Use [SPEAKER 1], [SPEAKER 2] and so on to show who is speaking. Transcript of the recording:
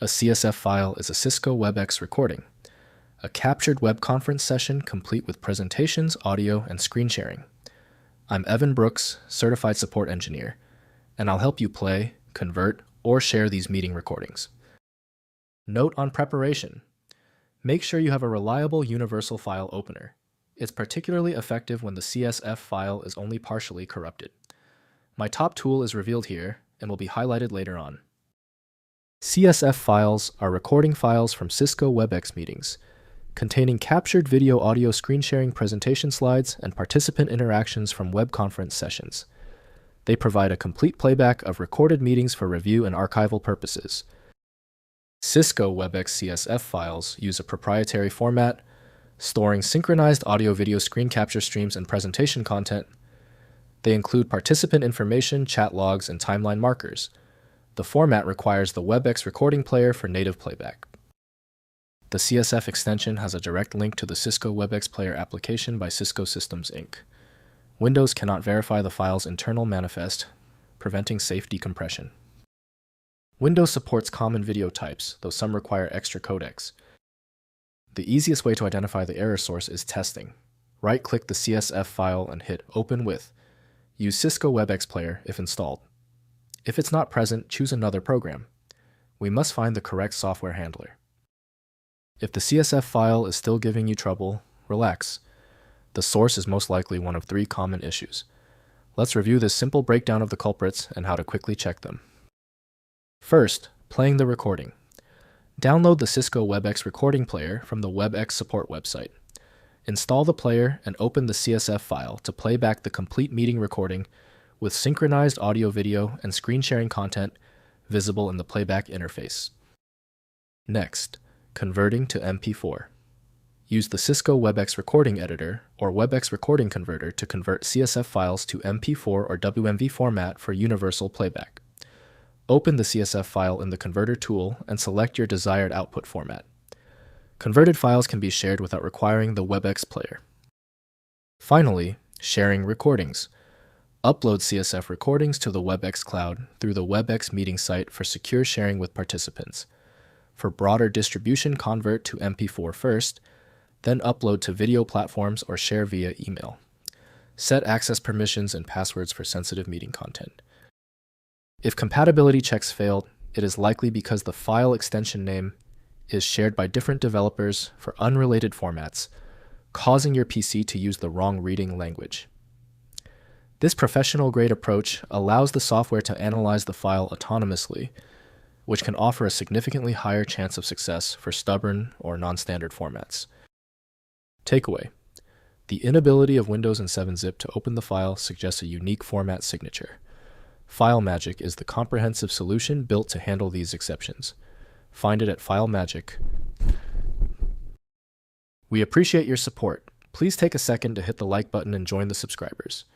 [SPEAKER 1] A CSF file is a Cisco WebEx recording, a captured web conference session complete with presentations, audio, and screen sharing. I'm Evan Brooks, Certified Support Engineer, and I'll help you play, convert, or share these meeting recordings. Note on preparation. Make sure you have a reliable universal file opener. It's particularly effective when the CSF file is only partially corrupted. My top tool is revealed here and will be highlighted later on. CSF files are recording files from Cisco WebEx Meetings, containing captured video audio screen sharing presentation slides and participant interactions from web conference sessions. They provide a complete playback of recorded meetings for review and archival purposes. Cisco WebEx CSF files use a proprietary format, storing synchronized audio-video screen capture streams and presentation content. They include participant information, chat logs, and timeline markers. The format requires the WebEx recording player for native playback. The CSF extension has a direct link to the Cisco WebEx Player application by Cisco Systems, Inc. Windows cannot verify the file's internal manifest, preventing safe decompression. Windows supports common video types, though some require extra codecs. The easiest way to identify the error source is testing. Right-click the CSF file and hit Open With. Use Cisco WebEx Player if installed. If it's not present, choose another program. We must find the correct software handler. If the CSF file is still giving you trouble, relax. The source is most likely one of 3 common issues. Let's review this simple breakdown of the culprits and how to quickly check them. First, playing the recording. Download the Cisco WebEx recording player from the WebEx support website. Install the player and open the CSF file to play back the complete meeting recording with synchronized audio-video and screen sharing content visible in the playback interface. Next, converting to MP4. Use the Cisco WebEx Recording Editor or WebEx Recording Converter to convert CSF files to MP4 or WMV format for universal playback. Open the CSF file in the Converter tool and select your desired output format. Converted files can be shared without requiring the WebEx player. Finally, sharing recordings. Upload CSF recordings to the WebEx cloud through the WebEx meeting site for secure sharing with participants. For broader distribution, convert to MP4 first, then upload to video platforms or share via email. Set access permissions and passwords for sensitive meeting content. If compatibility checks failed, it is likely because the file extension name is shared by different developers for unrelated formats, causing your PC to use the wrong reading language. This professional-grade approach allows the software to analyze the file autonomously, which can offer a significantly higher chance of success for stubborn or non-standard formats. Takeaway: the inability of Windows and 7-zip to open the file suggests a unique format signature. FileMagick is the comprehensive solution built to handle these exceptions. Find it at FileMagick. We appreciate your support. Please take a second to hit the like button and join the subscribers.